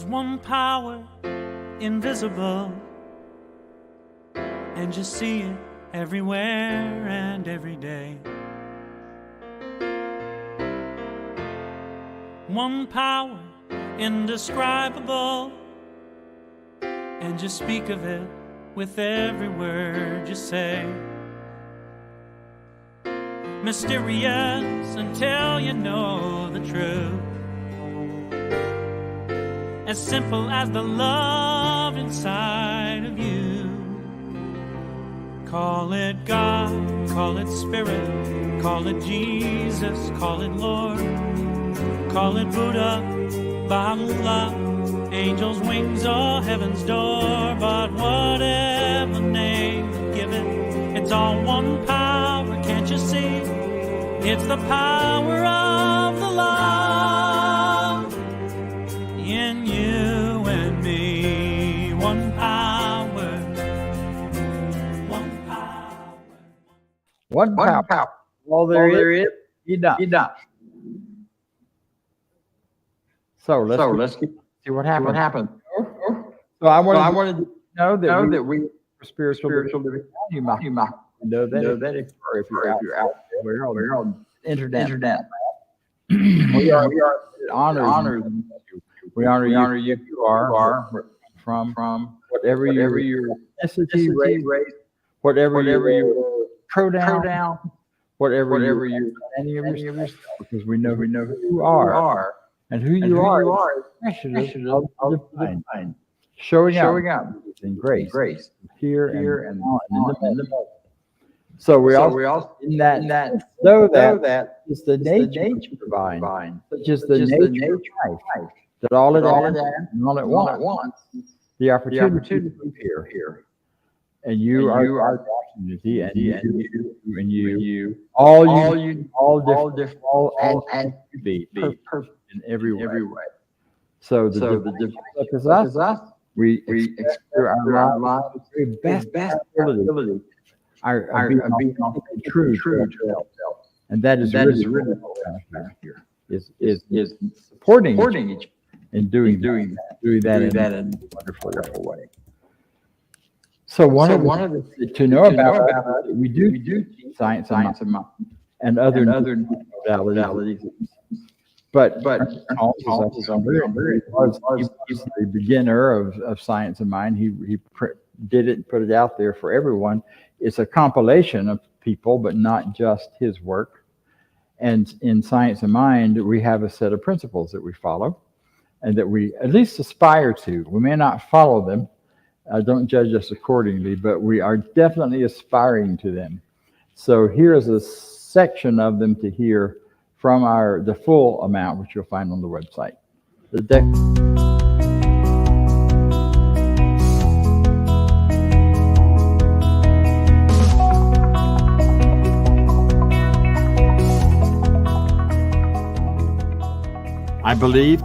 one power, invisible, and you see it everywhere and every day. One power, indescribable, and you speak of it with every word you say. Mysterious until you know the truth. As simple as the love inside of you. Call it God, call it Spirit, call it Jesus, call it Lord, call it Buddha, Baha'u'llah, angels' wings or heaven's door. But whatever name you give it, it's all one power, can't you see? It's the power of the love in you and me. One power. One power. One power. All there is. Enough. So let's see what happened. So I wanted to know that we are spiritual living. You might know that if you're out there, we're on internet. We are honored. We honor you. You are from whatever your ethnicity, race, whatever your pronoun, whatever your any of yourself, because we know who you are. And who you are is expression of the divine, showing up in grace, here and now and in the moment. So we all in that know that it's the nature divine, such as the nature of life, that all it has and all it wants, the opportunity to be here. And you are our opportunity, and you all different, all to be perfect in every way. So the divine is us. We express our lives to the best ability. Our being true to ourselves, and that is really what here is supporting each other and doing that in a wonderful way. So one of the to know about we do teach science and other modalities. But also he's the beginner of science of mind. He did it and put it out there for everyone. It's a compilation of people, but not just his work. And in Science of Mind, we have a set of principles that we follow and that we at least aspire to. We may not follow them. Don't judge us accordingly, but we are definitely aspiring to them. So here is a section of them to hear from the full amount, which you'll find on the website. I believe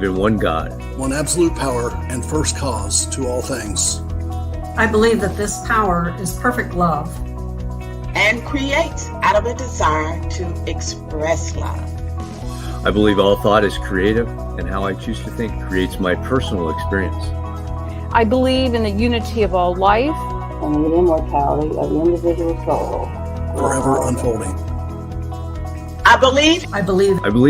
in one God, one absolute power and first cause to all things. I believe that this power is perfect love and creates out of a desire to express love. I believe all thought is creative, and how I choose to think creates my personal experience. I believe in the unity of all life and the immortality of the individual soul, forever unfolding. I believe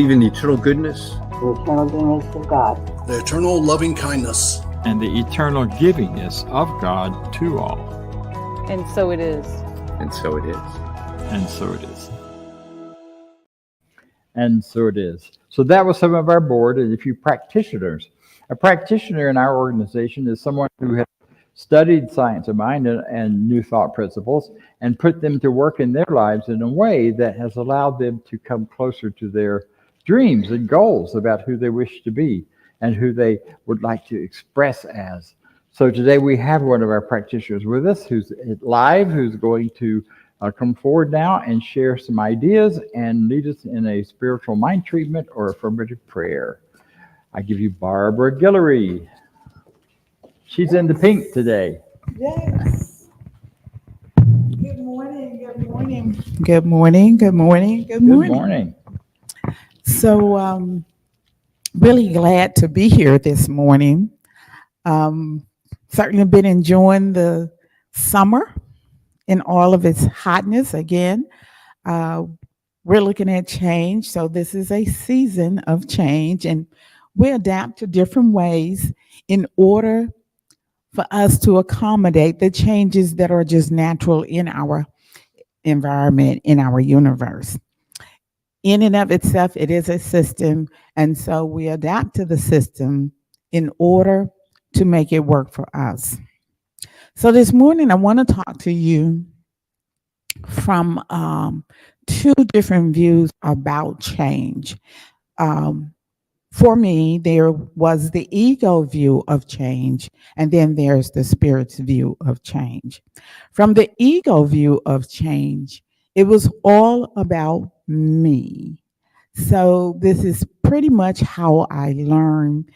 in the eternal goodness, the eternal goodness of God, the eternal loving kindness, and the eternal givingness of God to all. And so it is. And so it is. And so it is. And so it is. So that was some of our board and a few practitioners. A practitioner in our organization is someone who has studied science of mind and new thought principles and put them to work in their lives in a way that has allowed them to come closer to their dreams and goals about who they wish to be and who they would like to express as. So today we have one of our practitioners with us who's live, who's going to come forward now and share some ideas and lead us in a spiritual mind treatment or affirmative prayer. I give you Barbara Guillory. She's in the pink today. Yes. Good morning. Good morning. Good morning. Good morning. Good morning. Good morning. So Really glad to be here this morning. Um, Certainly been enjoying the summer in all of its hotness again. Uh, we're looking at change, so this is a season of change, and we adapt to different ways in order for us to accommodate the changes that are just natural in our environment, in our universe. In and of itself, it is a system, and so we adapt to the system in order to make it work for us. So this morning, I want to talk to you from two different views about change. Um, for me, there was the ego view of change, and then there's the spirit's view of change. From the ego view of change, it was all about me. So this is pretty much how I learned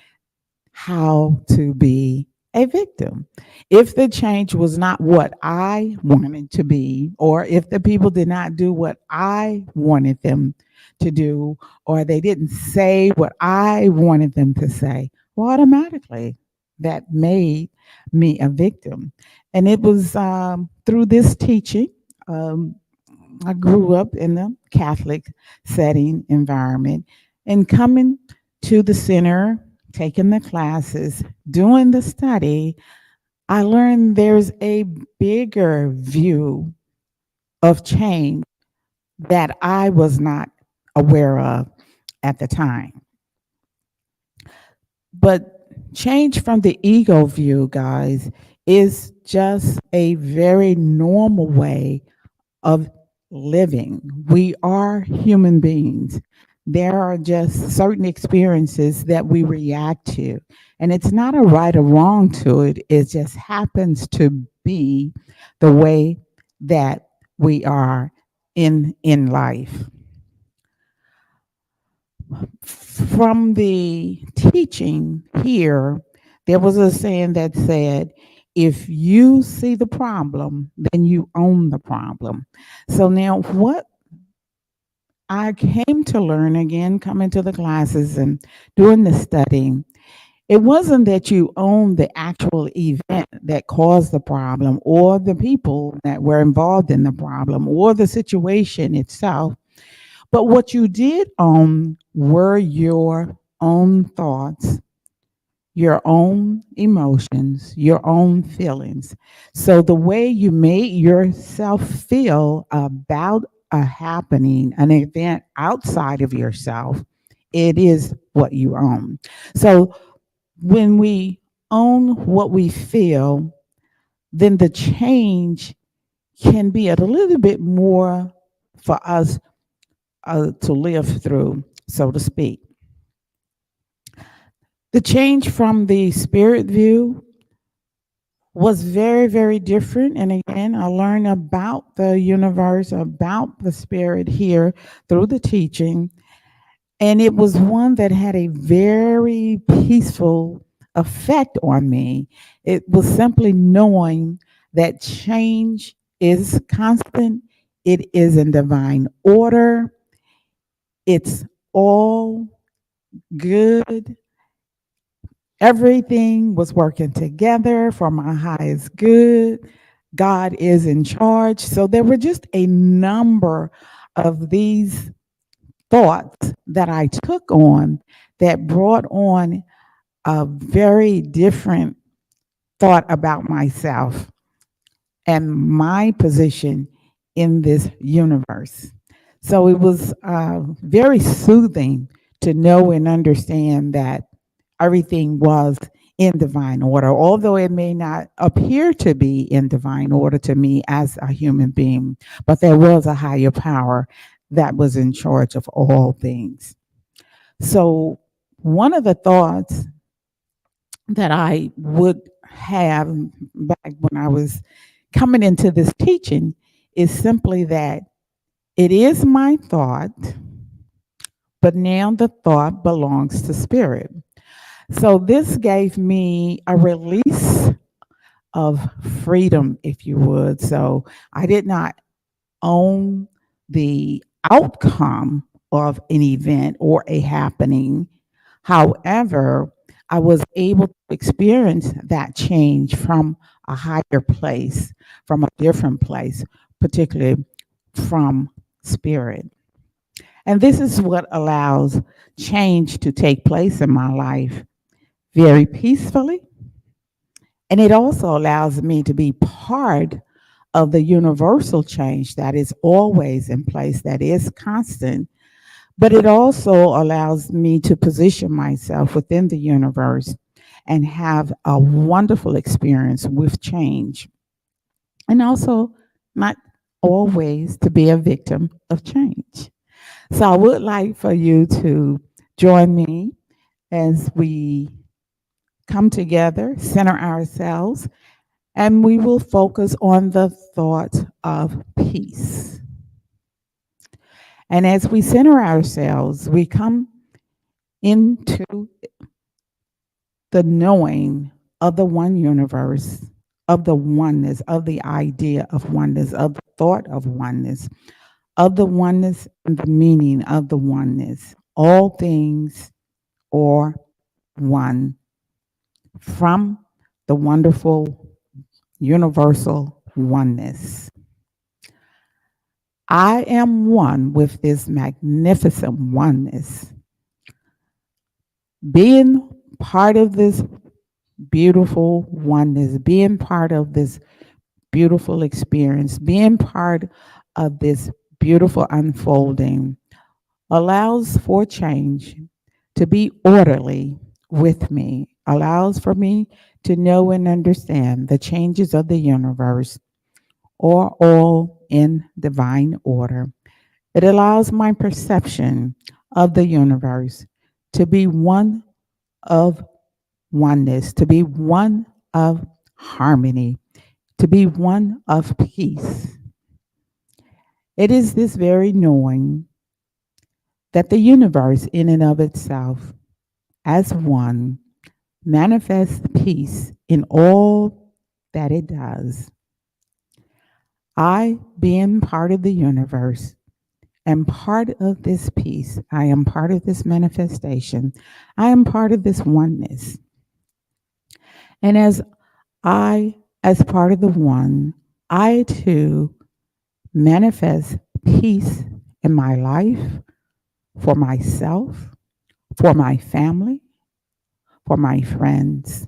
how to be a victim. If the change was not what I wanted to be, or if the people did not do what I wanted them to do, or they didn't say what I wanted them to say, well, automatically that made me a victim. And it was through this teaching. Um, I grew up in a Catholic setting environment, and coming to the center, taking the classes, doing the study, I learned there's a bigger view of change that I was not aware of at the time. But change from the ego view, guys, is just a very normal way of living. We are human beings. There are just certain experiences that we react to. And it's not a right or wrong to it. It just happens to be the way that we are in life. From the teaching here, there was a saying that said, if you see the problem, then you own the problem. So now, what I came to learn again, coming to the classes and doing the studying, it wasn't that you own the actual event that caused the problem, or the people that were involved in the problem, or the situation itself. But what you did own were your own thoughts, your own emotions, your own feelings. So the way you made yourself feel about a happening, an event outside of yourself, it is what you own. So when we own what we feel, then the change can be a little bit more for us to live through, so to speak. The change from the spirit view was very, very different. And again, I learned about the universe, about the spirit here through the teaching. And it was one that had a very peaceful effect on me. It was simply knowing that change is constant, it is in divine order, it's all good. Everything was working together for my highest good. God is in charge. So there were just a number of these thoughts that I took on that brought on a very different thought about myself and my position in this universe. So it was very soothing to know and understand that everything was in divine order, although it may not appear to be in divine order to me as a human being, but there was a higher power that was in charge of all things. So one of the thoughts that I would have back when I was coming into this teaching is simply that it is my thought, but now the thought belongs to spirit. So this gave me a release of freedom, if you would. So I did not own the outcome of an event or a happening. However, I was able to experience that change from a higher place, from a different place, particularly from spirit. And this is what allows change to take place in my life very peacefully. And it also allows me to be part of the universal change that is always in place, that is constant. But it also allows me to position myself within the universe and have a wonderful experience with change. And also, not always to be a victim of change. So I would like for you to join me as we come together, center ourselves, and we will focus on the thought of peace. And as we center ourselves, we come into the knowing of the one universe, of the oneness, of the idea of oneness, of the thought of oneness, of the oneness and the meaning of the oneness. All things are one from the wonderful universal oneness. I am one with this magnificent oneness. Being part of this beautiful oneness, being part of this beautiful experience, being part of this beautiful unfolding allows for change to be orderly with me, allows for me to know and understand the changes of the universe are all in divine order. It allows my perception of the universe to be one of oneness, to be one of harmony, to be one of peace. It is this very knowing that the universe in and of itself, as one, manifests peace in all that it does. I, being part of the universe, am part of this peace. I am part of this manifestation. I am part of this oneness. And as part of the one, I too manifest peace in my life, for myself, for my family, for my friends,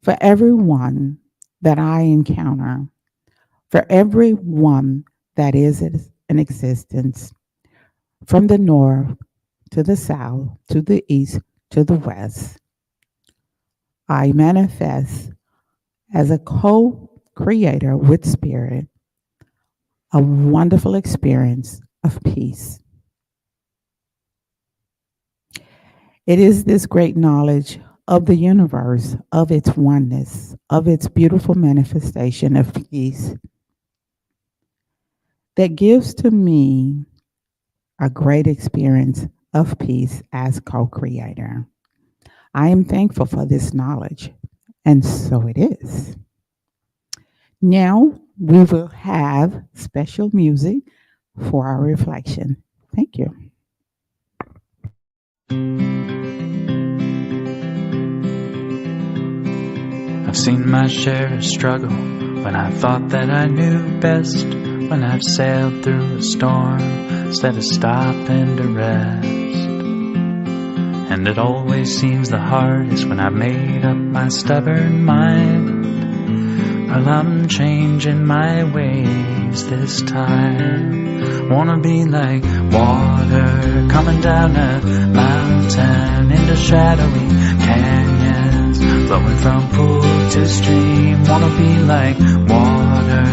for everyone that I encounter, for everyone that is in existence, from the north to the south, to the east, to the west. I manifest as a co-creator with spirit, a wonderful experience of peace. It is this great knowledge of the universe, of its oneness, of its beautiful manifestation of peace that gives to me a great experience of peace as co-creator. I am thankful for this knowledge, and so it is. Now we will have special music for our reflection. Thank you. I've seen my share of struggle when I thought that I knew best, when I've sailed through a storm instead of stopping to rest. And it always seems the hardest when I've made up my stubborn mind. Well, I'm changing my ways this time. Wanna be like water coming down a mountain into shadowy canyons, flowing from pool to stream. Wanna be like water,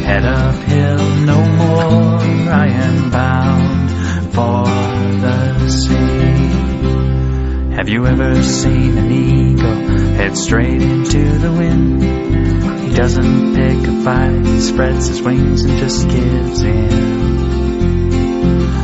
head uphill no more. I am bound for the sea. Have you ever seen an eagle head straight into the wind? He doesn't pick a fight, he spreads his wings and just gives in.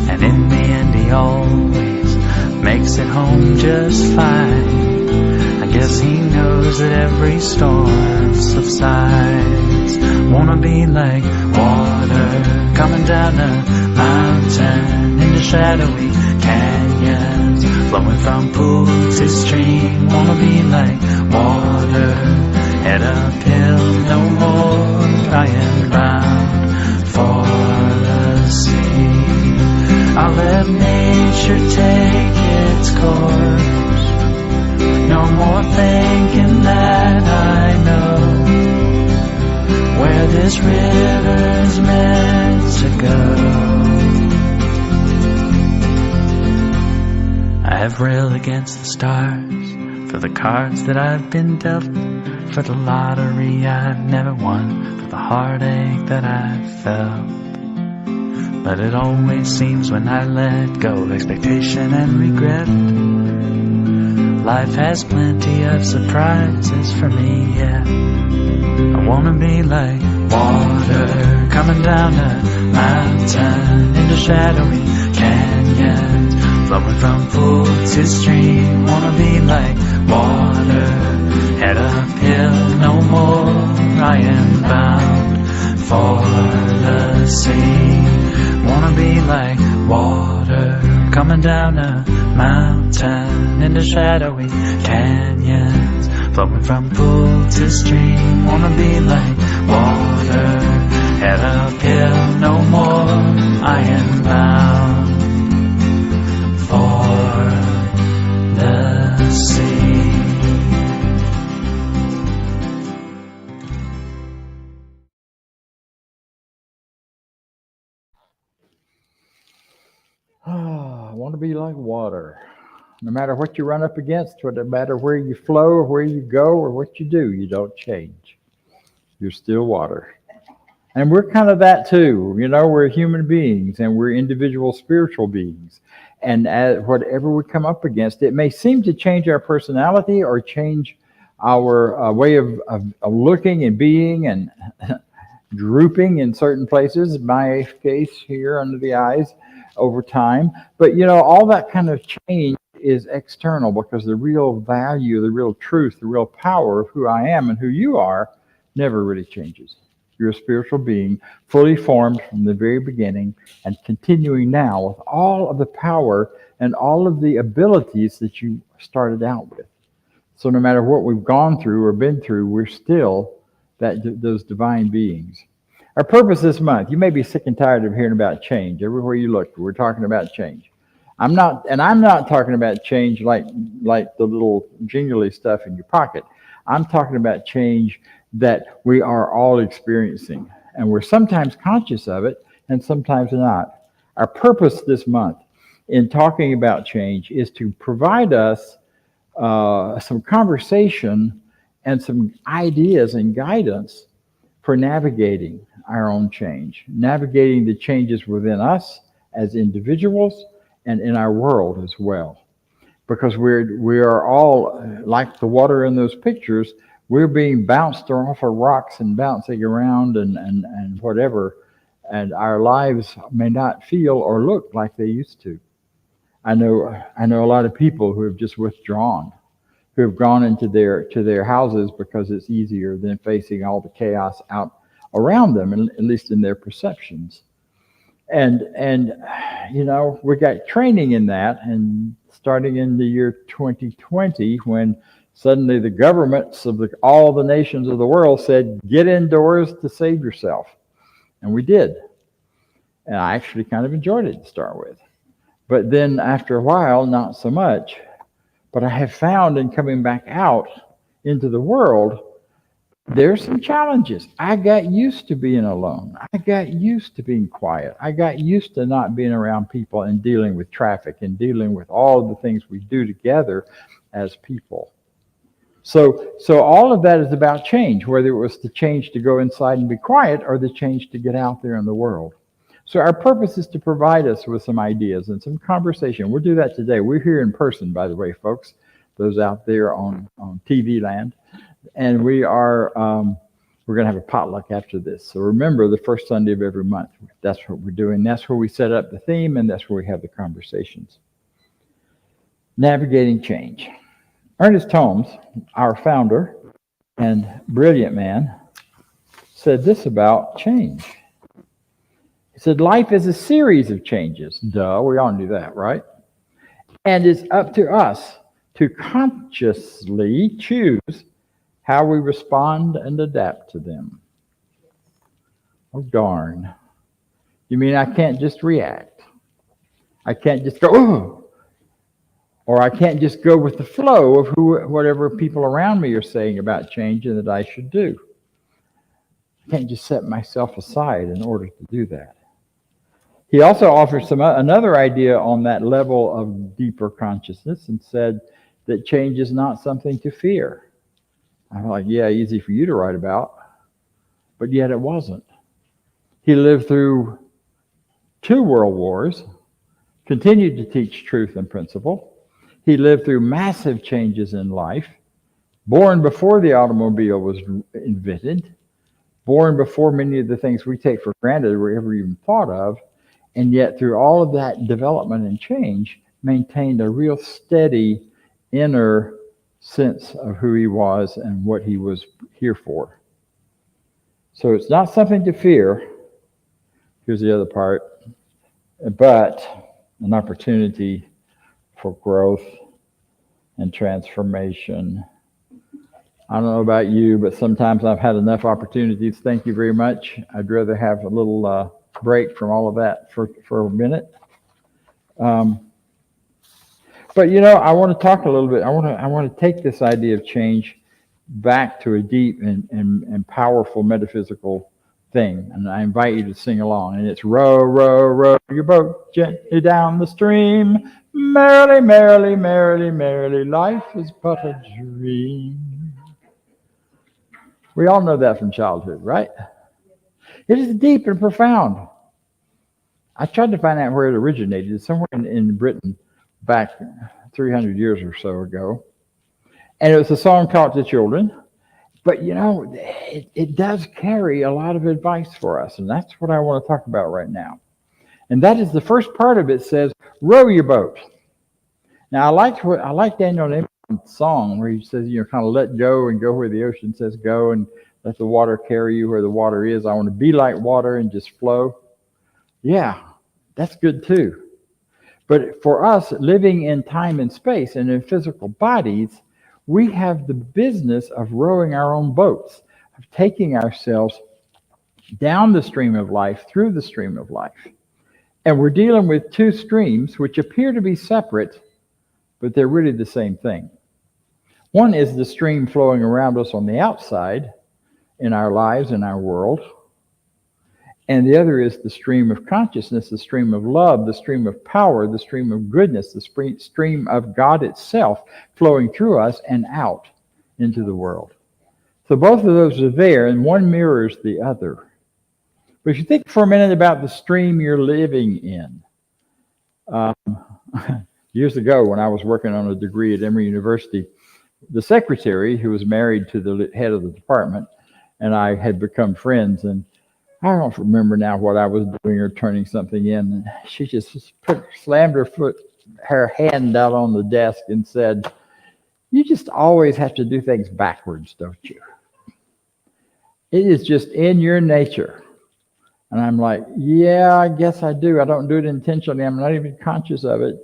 And in the end he always makes it home just fine. I guess he knows that every storm subsides. Wanna be like water coming down a mountain into shadowy canyons, flowing from pool to stream. Wanna be like water, head uphill, no more. I am bound for the sea. I'll let nature take its course. No more thinking that I know where this river's meant to go. I have railed against the stars for the cards that I've been dealt, for the lottery I've never won, for the heartache that I've felt. But it always seems when I let go of expectation and regret, life has plenty of surprises for me, yeah. I wanna be like water coming down a mountain into shadowy canyons, flowing from pool to stream. Wanna be like water, head uphill, no more. I am bound for the sea. Wanna be like water coming down a mountain into shadowy canyons, flowing from pool to stream. Wanna be like water, head uphill, no more. I am bound for the sea. I want to be like water. No matter what you run up against, no matter where you flow or where you go or what you do, you don't change. You're still water. And we're kind of that too. You know, we're human beings and we're individual spiritual beings. And as whatever we come up against, it may seem to change our personality or change our way of looking and being and drooping in certain places. In my case here under the eyes over time. But, you know, all that kind of change is external, because the real value, the real truth, the real power of who I am and who you are never really changes. You're a spiritual being, fully formed from the very beginning and continuing now with all of the power and all of the abilities that you started out with. So no matter what we've gone through or been through, we're still those divine beings. Our purpose this month, you may be sick and tired of hearing about change. Everywhere you look, we're talking about change. I'm not talking about change like the little jingly stuff in your pocket. I'm talking about change that we are all experiencing. And we're sometimes conscious of it and sometimes not. Our purpose this month in talking about change is to provide us some conversation and some ideas and guidance for navigating our own change, navigating the changes within us as individuals and in our world as well. Because we are all, like the water in those pictures, we're being bounced off of rocks and bouncing around and whatever, and our lives may not feel or look like they used to. I know a lot of people who have just withdrawn, who have gone into their houses because it's easier than facing all the chaos out around them, at least in their perceptions. And you know, we got training in that, and starting in the year 2020, when suddenly the governments of all the nations of the world said, get indoors to save yourself. And we did. And I actually kind of enjoyed it to start with. But then after a while, not so much. But I have found in coming back out into the world, there's some challenges. I got used to being alone. I got used to being quiet. I got used to not being around people and dealing with traffic and dealing with all of the things we do together as people. So all of that is about change, whether it was the change to go inside and be quiet or the change to get out there in the world. So our purpose is to provide us with some ideas and some conversation. We'll do that today. We're here in person, by the way, folks, those out there on TV land. And we're going to have a potluck after this. So remember, the first Sunday of every month, that's what we're doing. That's where we set up the theme, and that's where we have the conversations. Navigating change. Ernest Holmes, our founder and brilliant man, said this about change. He said, life is a series of changes. Duh, we all knew that, right? And it's up to us to consciously choose how we respond and adapt to them. Oh, darn. You mean I can't just react? I can't just go, oh, or I can't just go with the flow of whatever people around me are saying about change and that I should do. I can't just set myself aside in order to do that. He also offers another idea on that level of deeper consciousness and said that change is not something to fear. I'm like, yeah, easy for you to write about, but yet it wasn't. He lived through 2 world wars, continued to teach truth and principle. He lived through massive changes in life, born before the automobile was invented, born before many of the things we take for granted were ever even thought of, and yet through all of that development and change, maintained a real steady inner sense of who he was and what he was here for. So it's not something to fear. Here's the other part, but an opportunity for growth and transformation. I don't know about you, but sometimes I've had enough opportunities. Thank you very much. I'd rather have a little break from all of that for a minute. But you know, I want to talk a little bit. I want to take this idea of change back to a deep and powerful metaphysical thing, and I invite you to sing along. And it's row, row, row your boat gently down the stream. Merrily, merrily, merrily, merrily, life is but a dream. We all know that from childhood, right? It is deep and profound. I tried to find out where it originated. It's somewhere in Britain back 300 years or so ago. And it was a song taught to children. But, you know, it does carry a lot of advice for us. And that's what I want to talk about right now. And that is the first part of it says, row your boat. Now, I like Daniel Nahmod's song where he says, you know, kind of let go and go where the ocean says go and let the water carry you where the water is. I want to be like water and just flow. Yeah, that's good too. But for us, living in time and space and in physical bodies, we have the business of rowing our own boats, of taking ourselves down the stream of life, through the stream of life. And we're dealing with 2 streams which appear to be separate, but they're really the same thing. One is the stream flowing around us on the outside in our lives, in our world. And the other is the stream of consciousness, the stream of love, the stream of power, the stream of goodness, the stream of God itself flowing through us and out into the world. So both of those are there, and one mirrors the other. But if you think for a minute about the stream you're living in. Years ago, when I was working on a degree at Emory University, the secretary, who was married to the head of the department, and I had become friends, and I don't remember now what I was doing or turning something in. And she just slammed her hand out on the desk and said, you just always have to do things backwards, don't you? It is just in your nature. And I'm like, yeah, I guess I do. I don't do it intentionally. I'm not even conscious of it.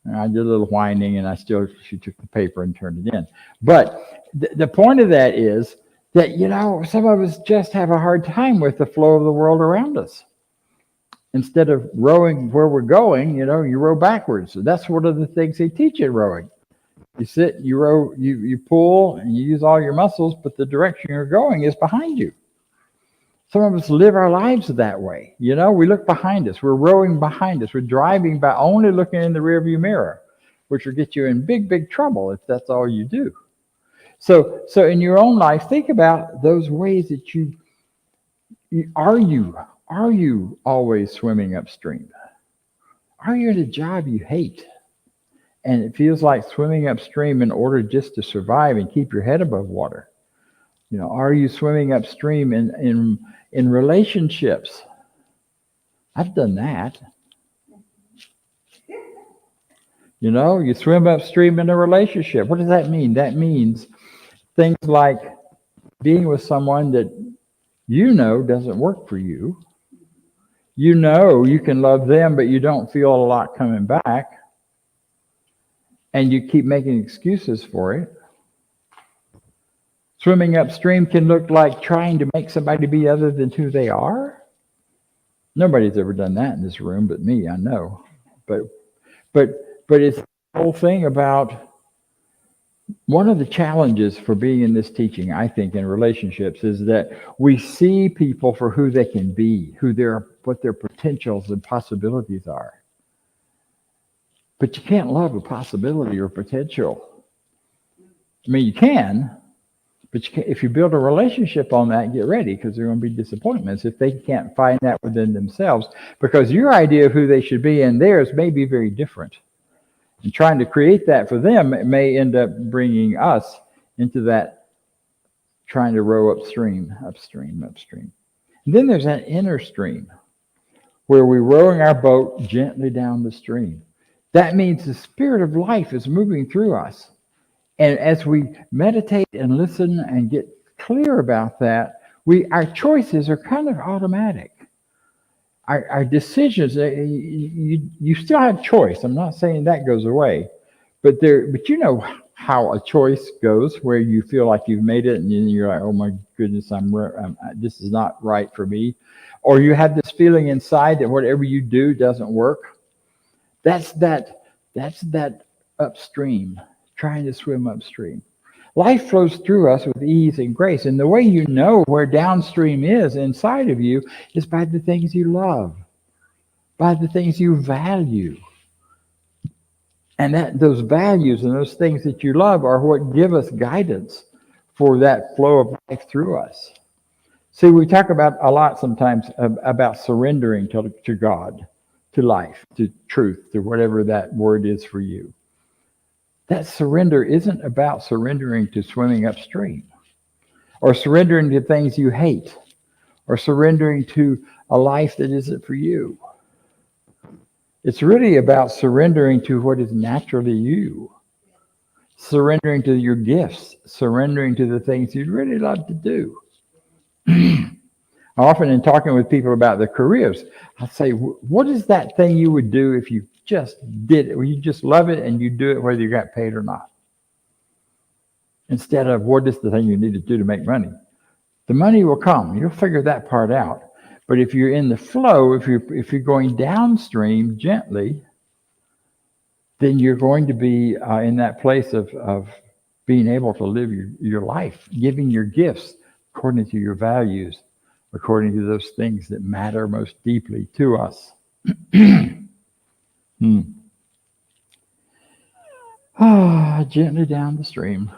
And I did a little whining, and she took the paper and turned it in. But the point of that is that, you know, some of us just have a hard time with the flow of the world around us. Instead of rowing where we're going, you know, you row backwards. So that's one of the things they teach in rowing. You sit, you row, you pull, and you use all your muscles, but the direction you're going is behind you. Some of us live our lives that way. You know, we look behind us. We're rowing behind us. We're driving by only looking in the rearview mirror, which will get you in big, big trouble if that's all you do. So in your own life, think about those ways that are you always swimming upstream? Are you in a job you hate? And it feels like swimming upstream in order just to survive and keep your head above water. You know, are you swimming upstream in relationships? I've done that. You know, you swim upstream in a relationship. What does that mean? That means things like being with someone that you know doesn't work for you. You know you can love them, but you don't feel a lot coming back. and you keep making excuses for it. Swimming upstream can look like trying to make somebody be other than who they are. Nobody's ever done that in this room but me, I know. But it's the whole thing about one of the challenges for being in this teaching, I think, in relationships is that we see people for who they can be, what their potentials and possibilities are. But you can't love a possibility or potential. I mean, you can, but if you build a relationship on that, get ready, because there are going to be disappointments if they can't find that within themselves, because your idea of who they should be and theirs may be very different. And trying to create that for them, it may end up bringing us into that trying to row upstream. And then there's that inner stream where we're rowing our boat gently down the stream. That means the spirit of life is moving through us. And as we meditate and listen and get clear about that, our choices are kind of automatic. Our decisions, you still have choice. I'm not saying that goes away, but you know how a choice goes, where you feel like you've made it and then you're like, oh my goodness, this is not right for me. Or you have this feeling inside that whatever you do doesn't work. That's that upstream, trying to swim upstream. Life flows through us with ease and grace. And the way you know where downstream is inside of you is by the things you love, by the things you value. And those values and those things that you love are what give us guidance for that flow of life through us. See, we talk about a lot sometimes about surrendering to God, to life, to truth, to whatever that word is for you. That surrender isn't about surrendering to swimming upstream, or surrendering to things you hate, or surrendering to a life that isn't for you. It's really about surrendering to what is naturally you, surrendering to your gifts, surrendering to the things you'd really love to do. Often in talking with people about their careers, I say, what is that thing you would do if you just did it, where you just love it and you do it whether you got paid or not? Instead of what is the thing you need to do to make money? The money will come. You'll figure that part out. But if you're in the flow, if you're going downstream gently, then you're going to be in that place of being able to live your life, giving your gifts according to your values, according to those things that matter most deeply to us. Gently down the stream.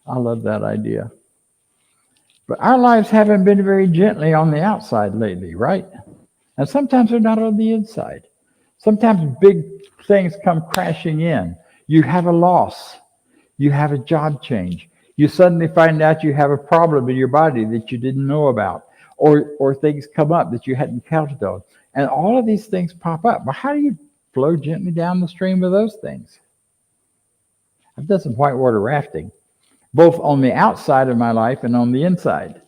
I love that idea. But our lives haven't been very gently on the outside lately, right? And sometimes they're not on the inside. Sometimes big things come crashing in. You have a loss. You have a job change. You suddenly find out you have a problem in your body that you didn't know about. Or things come up that you hadn't counted on. And all of these things pop up. Well, how do you flow gently down the stream of those things? I've done some whitewater rafting, both on the outside of my life and on the inside,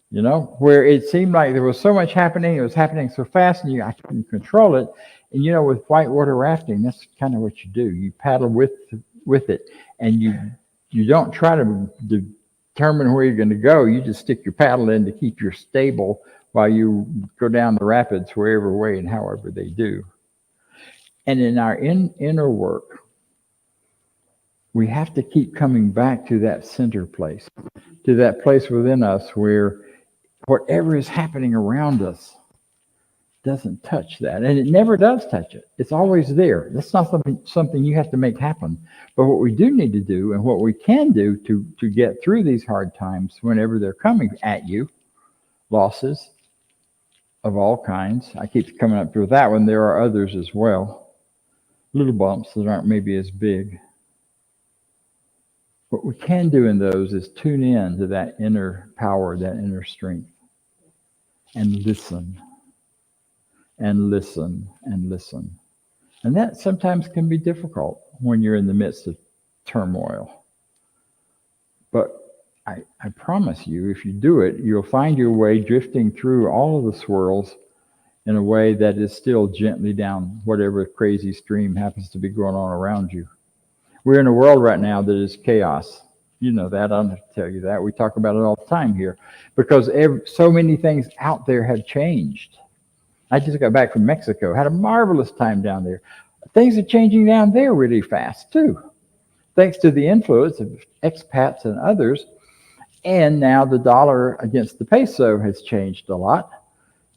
where it seemed like there was so much happening. It was happening so fast and I couldn't control it. And, with whitewater rafting, that's kind of what you do. You paddle with it, and you don't try to determine where you're going to go. You just stick your paddle in to keep you stable while you go down the rapids, wherever way and however they do. And in our inner work, we have to keep coming back to that center place, to that place within us where whatever is happening around us doesn't touch that. And it never does touch it. It's always there. That's not something you have to make happen. But what we do need to do, and what we can do to get through these hard times whenever they're coming at you, losses of all kinds. I keep coming up with that one. There are others as well. Little bumps that aren't maybe as big. What we can do in those is tune in to that inner power, that inner strength, and listen, and listen, and listen. And that sometimes can be difficult when you're in the midst of turmoil. But I promise you, if you do it, you'll find your way drifting through all of the swirls in a way that is still gently down whatever crazy stream happens to be going on around you. We're in a world right now that is chaos. You know that. I don't have to tell you that. We talk about it all the time here because so many things out there have changed. I just got back from Mexico, had a marvelous time down there. Things are changing down there really fast too, thanks to the influence of expats and others. And now the dollar against the peso has changed a lot.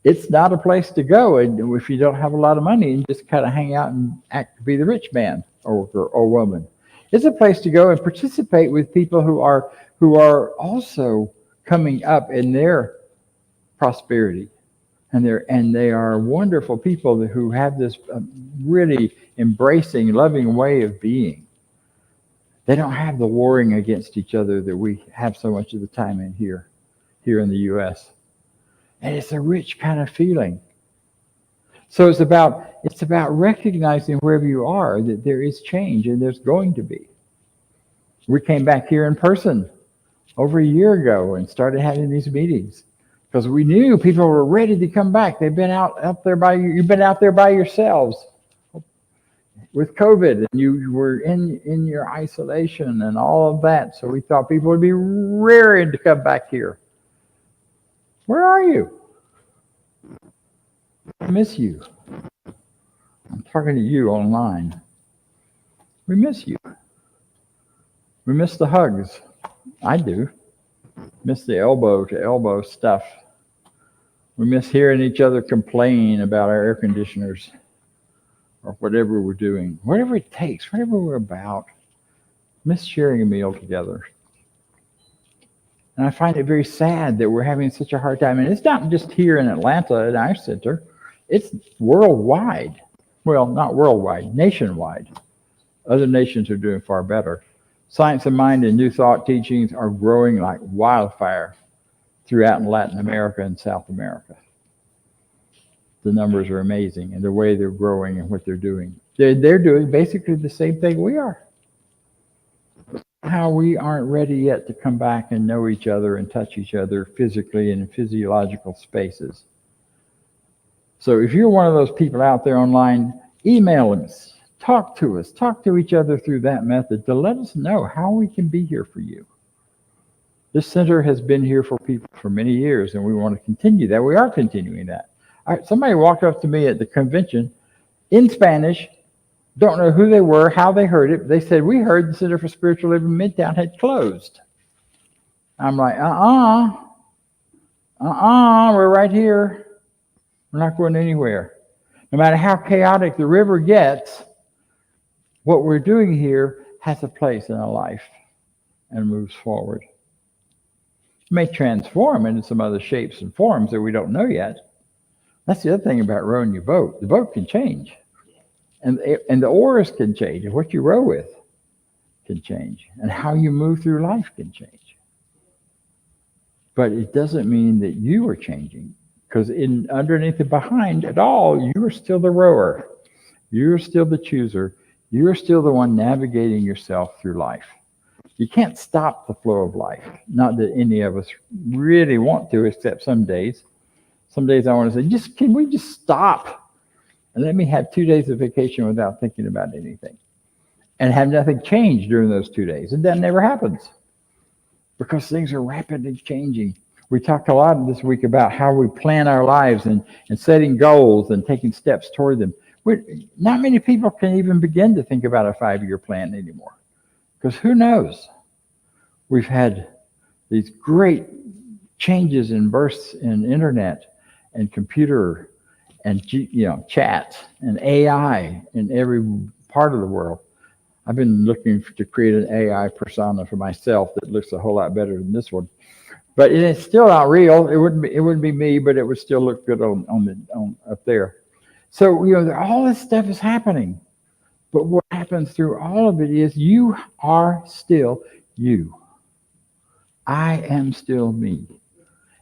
It's not a place to go if you don't have a lot of money and just kind of hang out and act to be the rich man or woman. It's a place to go and participate with people who are also coming up in their prosperity, and they are wonderful people who have this really embracing, loving way of being. They don't have the warring against each other that we have so much of the time in here in the U.S. And it's a rich kind of feeling. So it's about recognizing wherever you are that there is change and there's going to be. We came back here in person over a year ago and started having these meetings because we knew people were ready to come back. They've been out there by you. You've been out there by yourselves with COVID, and you were in your isolation and all of that. So we thought people would be raring to come back here. Where are you? I miss you. I'm talking to you online. We miss you. We miss the hugs. I do. Miss the elbow to elbow stuff. We miss hearing each other complain about our air conditioners or whatever we're doing, whatever it takes, whatever we're about. Miss sharing a meal together. And I find it very sad that we're having such a hard time. And it's not just here in Atlanta at our center. It's worldwide. Well, not worldwide, nationwide. Other nations are doing far better. Science of mind and new thought teachings are growing like wildfire throughout Latin America and South America. The numbers are amazing, and the way they're growing and what they're doing. They're doing basically the same thing we are. How we aren't ready yet to come back and know each other and touch each other physically and in physiological spaces. So if you're one of those people out there online, email us, talk to each other through that method to let us know how we can be here for you. This center has been here for people for many years, and we want to continue that. We are continuing that. Somebody walked up to me at the convention in Spanish, don't know who they were, how they heard it. They said, we heard the Center for Spiritual Living Midtown had closed. I'm like, we're right here. We're not going anywhere. No matter how chaotic the river gets, what we're doing here has a place in our life and moves forward. It may transform into some other shapes and forms that we don't know yet. That's the other thing about rowing your boat. The boat can change. And the oars can change. And what you row with can change. And how you move through life can change. But it doesn't mean that you are changing. Because underneath and behind it all, you are still the rower. You're still the chooser. You're still the one navigating yourself through life. You can't stop the flow of life. Not that any of us really want to, except some days. Some days I want to say, can we just stop and let me have 2 days of vacation without thinking about anything and have nothing change during those 2 days? And that never happens because things are rapidly changing. We talked a lot this week about how we plan our lives and setting goals and taking steps toward them. Not many people can even begin to think about a 5-year plan anymore because who knows? We've had these great changes and bursts in internet and computer and chat and AI in every part of the world. I've been looking to create an AI persona for myself that looks a whole lot better than this one, but it's still not real. It wouldn't be me, but it would still look good on up there. So all this stuff is happening, but what happens through all of it is you are still you. I am still me.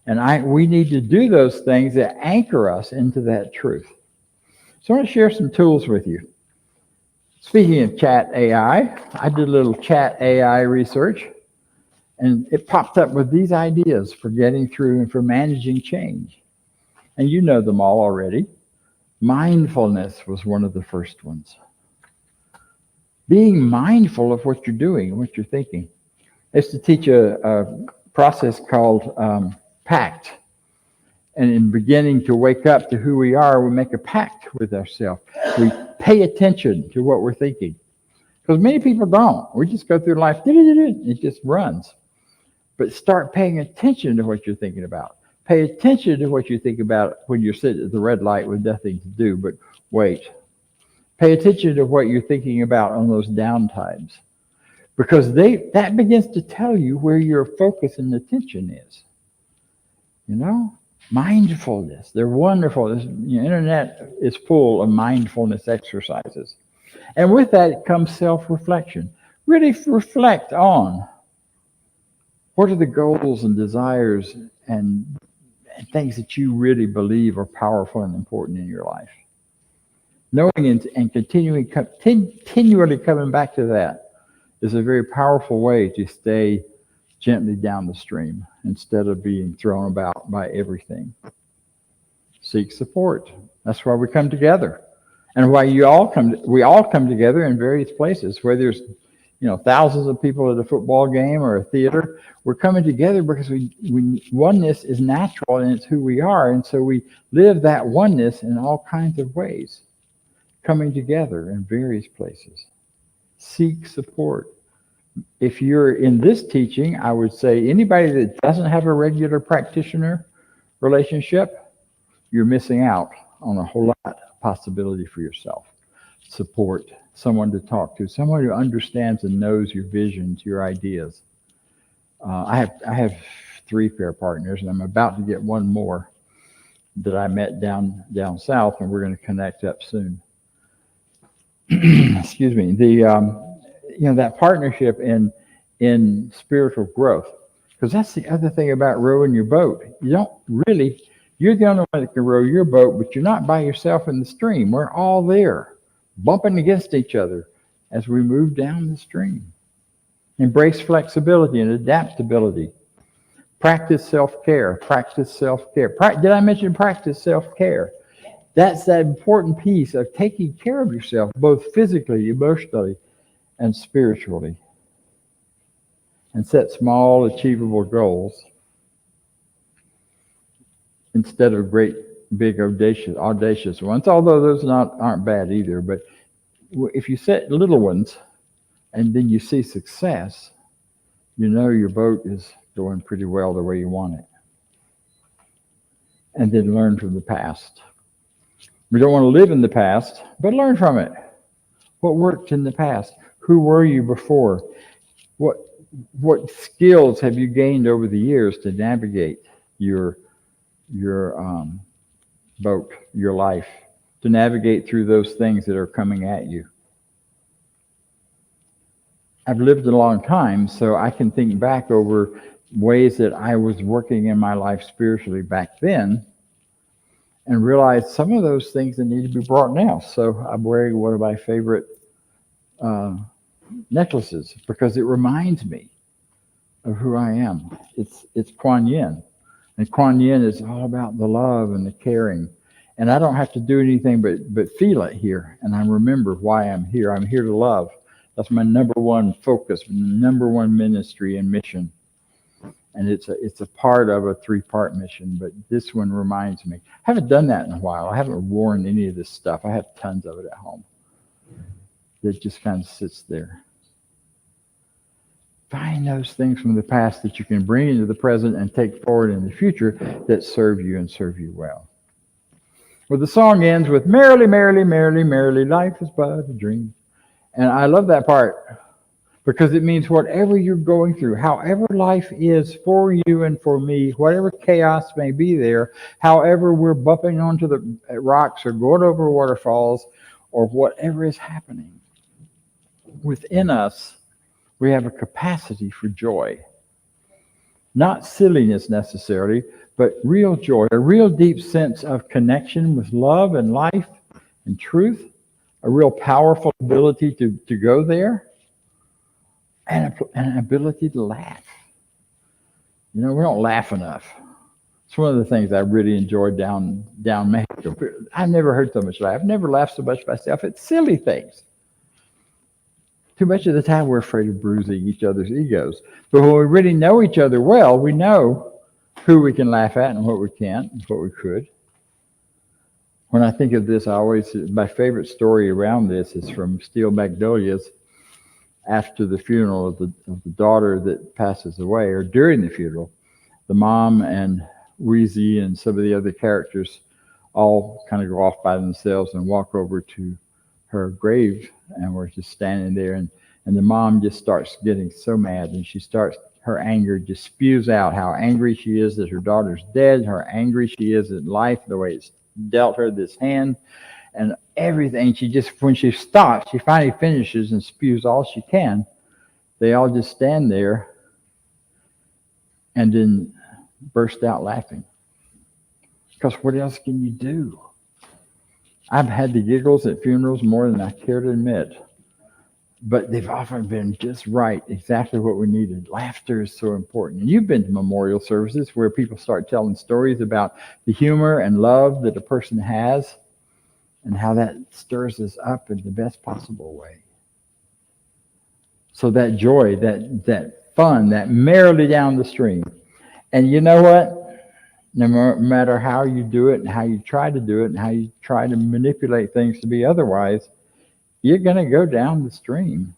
And we need to do those things that anchor us into that truth. So I want to share some tools with you. Speaking of chat AI, I did a little chat AI research, and it popped up with these ideas for getting through and for managing change. And you know them all already. Mindfulness was one of the first ones. being mindful of what you're doing, what you're thinking. I used to teach a process called pact. And in beginning to wake up to who we are, we make a pact with ourselves. We pay attention to what we're thinking. Because many people don't. We just go through life, it just runs. But start paying attention to what you're thinking about. Pay attention to what you think about when you're sitting at the red light with nothing to do but wait. Pay attention to what you're thinking about on those down times. Because that begins to tell you where your focus and attention is. You know? Mindfulness. They're wonderful. The internet is full of mindfulness exercises. And with that comes self-reflection. Really reflect on what are the goals and desires and things that you really believe are powerful and important in your life. Knowing and continually coming back to that is a very powerful way to stay gently down the stream instead of being thrown about by everything. Seek support. That's why we come together, and why we all come together in various places. Where there's, thousands of people at a football game or a theater, we're coming together because oneness is natural and it's who we are, and so we live that oneness in all kinds of ways, coming together in various places. Seek support. If you're in this teaching, I would say anybody that doesn't have a regular practitioner relationship, you're missing out on a whole lot of possibility for yourself. Support, someone to talk to, someone who understands and knows your visions, your ideas. I have 3 prayer partners, and I'm about to get one more that I met down south, and we're going to connect up soon. Excuse me. That partnership in spiritual growth, because that's the other thing about rowing your boat. You're the only one that can row your boat, but you're not by yourself in the stream. We're all there, bumping against each other as we move down the stream. Embrace flexibility and adaptability. Practice self-care. Did I mention practice self-care? That's that important piece of taking care of yourself, both physically, emotionally, and spiritually. And set small, achievable goals instead of great, big, audacious ones, although those aren't bad either. But if you set little ones and then you see success, your boat is going pretty well the way you want it. And then learn from the past. We don't want to live in the past, but learn from it. What worked in the past? Who were you before? What skills have you gained over the years to navigate your boat, your life, to navigate through those things that are coming at you? I've lived a long time, so I can think back over ways that I was working in my life spiritually back then and realize some of those things that need to be brought now. So I'm wearing one of my favorite necklaces because it reminds me of who I am. It's Kuan Yin. And Kuan Yin is all about the love and the caring. And I don't have to do anything but feel it here. And I remember why I'm here. I'm here to love. That's my number one focus, number one ministry and mission. And it's a part of a 3-part mission, but this one reminds me. I haven't done that in a while. I haven't worn any of this stuff. I have tons of it at home. That just kind of sits there. Find those things from the past that you can bring into the present and take forward in the future that serve you and serve you well. Well, the song ends with merrily, merrily, merrily, merrily, life is but a dream. And I love that part because it means whatever you're going through, however life is for you and for me, whatever chaos may be there, however we're bumping onto the rocks or going over waterfalls or whatever is happening, within us, we have a capacity for joy. Not silliness necessarily, but real joy, a real deep sense of connection with love and life and truth, a real powerful ability to go there, and an ability to laugh. We don't laugh enough. It's one of the things I really enjoyed down Mexico. I've never heard so much laugh. I've never laughed so much myself at silly things. Too much of the time we're afraid of bruising each other's egos. But when we really know each other well, we know who we can laugh at and what we can't and what we could. When I think of this, my favorite story around this is from Steel Magnolias after the funeral of the daughter that passes away, or during the funeral. The mom and Wheezy and some of the other characters all kind of go off by themselves and walk over to her grave, and we're just standing there, and the mom just starts getting so mad, and her anger just spews out how angry she is that her daughter's dead, how angry she is at life, the way it's dealt her this hand, and everything. When she stops, she finally finishes and spews all she can. They all just stand there and then burst out laughing. Because what else can you do? I've had the giggles at funerals more than I care to admit, but they've often been just right, exactly what we needed. Laughter is so important. And you've been to memorial services where people start telling stories about the humor and love that a person has and how that stirs us up in the best possible way. So that joy, that fun, that merrily down the stream. And you know what? No matter how you do it and how you try to do it and how you try to manipulate things to be otherwise, you're going to go down the stream.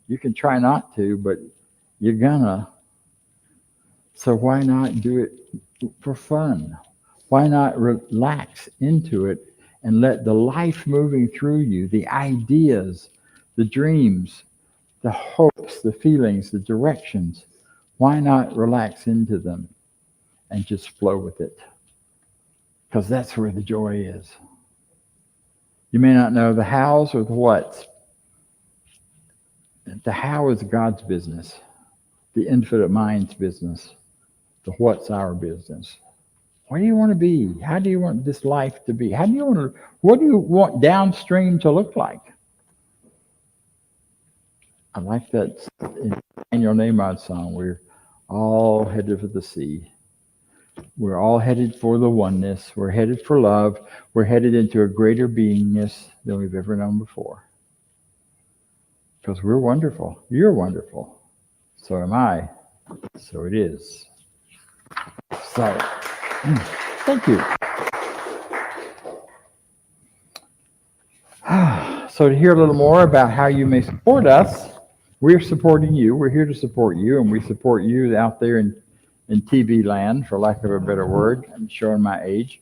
You can try not to, but you're gonna. So why not do it for fun? Why not relax into it and let the life moving through you, the ideas, the dreams, the hopes, the feelings, the directions, why not relax into them and just flow with it? Because that's where the joy is. You may not know the hows or the whats. The how is God's business, the infinite mind's business. The what's our business. What do you want to be? How do you want this life to be? What do you want downstream to look like? I like that Daniel Nahmod song. We're all headed for the sea. We're all headed for the oneness. We're headed for love. We're headed into a greater beingness than we've ever known before. Because we're wonderful. You're wonderful. So am I. So it is. So, thank you. So to hear a little more about how you may support us, we're supporting you. We're here to support you, and we support you out there in TV land, for lack of a better word. I'm showing my age.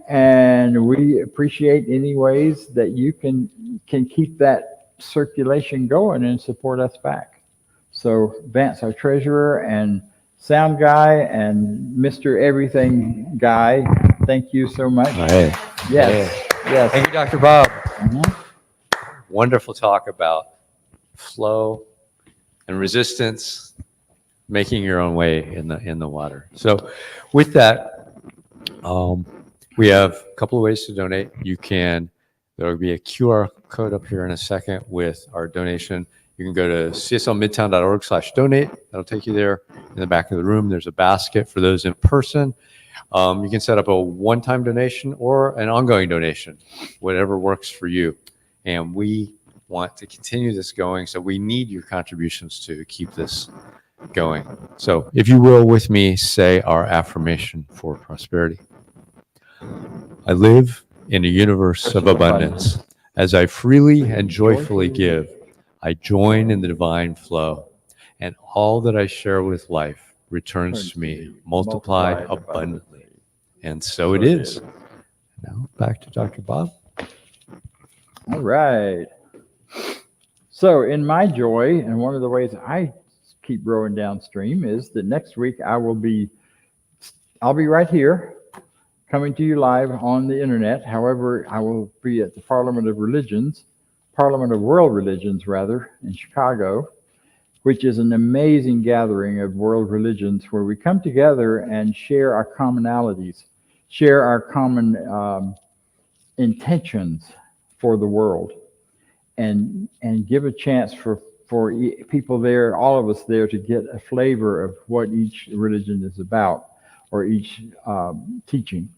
And we appreciate any ways that you can keep that circulation going and support us back. So Vance, our treasurer and sound guy and Mr. Everything guy, thank you so much. Hey. Yes. Hey. Yes. Thank you, Dr. Bob. Mm-hmm. Wonderful talk about flow and resistance, making your own way in the water. So with that, we have a couple of ways to donate. There will be a QR code up here in a second with our donation. You can go to cslmidtown.org/donate. That'll take you there. In the back of the room, there's a basket for those in person. You can set up a one-time donation or an ongoing donation, whatever works for you. And we want to continue this going, so we need your contributions to keep this going. So if you will, with me, say our affirmation for prosperity. I live in a universe of abundance. As I freely and joyfully give, I join in the divine flow, and all that I share with life returns to me multiplied abundantly. And so it is. Now back to Dr. Bob. All right. So in my joy, and one of the ways I keep rowing downstream is that next week I'll be right here coming to you live on the internet. However, I will be at the Parliament of World Religions, rather, in Chicago, which is an amazing gathering of world religions where we come together and share our commonalities, share our common intentions for the world, and give a chance for people there, all of us there, to get a flavor of what each religion is about, or each teaching.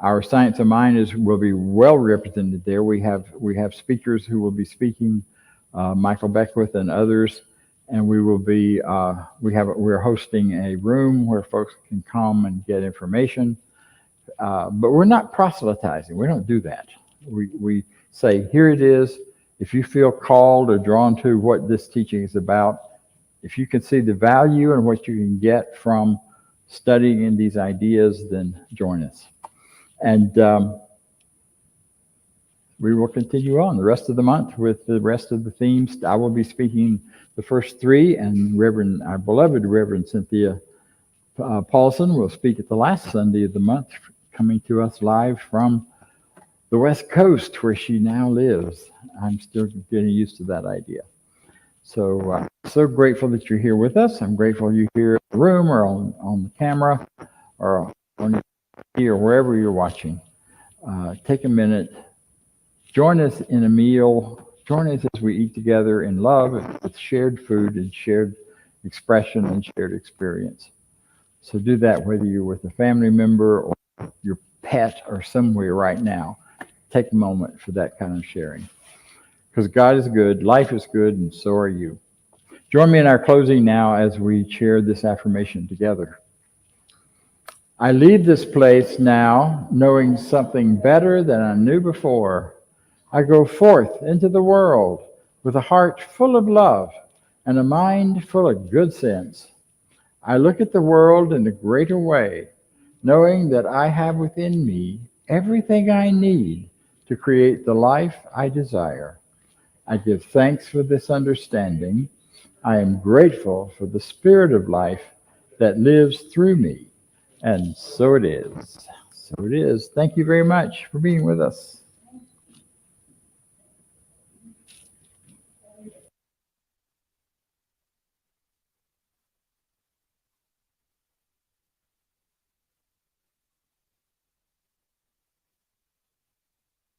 Our Science of Mind will be well represented there. We have speakers who will be speaking Michael Beckwith and others. And we will be, we're hosting a room where folks can come and get information. But we're not proselytizing. We don't do that. We say, here it is. If you feel called or drawn to what this teaching is about, if you can see the value and what you can get from studying in these ideas, then join us. And we will continue on the rest of the month with the rest of the themes. I will be speaking the first three, and our beloved Reverend Cynthia Paulson will speak at the last Sunday of the month, coming to us live from the West Coast where she now lives. I'm still getting used to that idea. So, so grateful that you're here with us. I'm grateful you're here in the room or on the camera or on here, wherever you're watching. Take a minute. Join us in a meal. Join us as we eat together in love with shared food and shared expression and shared experience. So do that whether you're with a family member or your pet or somewhere right now. Take a moment for that kind of sharing. Because God is good, life is good, and so are you. Join me in our closing now as we share this affirmation together. I leave this place now knowing something better than I knew before. I go forth into the world with a heart full of love and a mind full of good sense. I look at the world in a greater way, knowing that I have within me everything I need to create the life I desire. I give thanks for this understanding. I am grateful for the spirit of life that lives through me. And so it is. So it is. Thank you very much for being with us.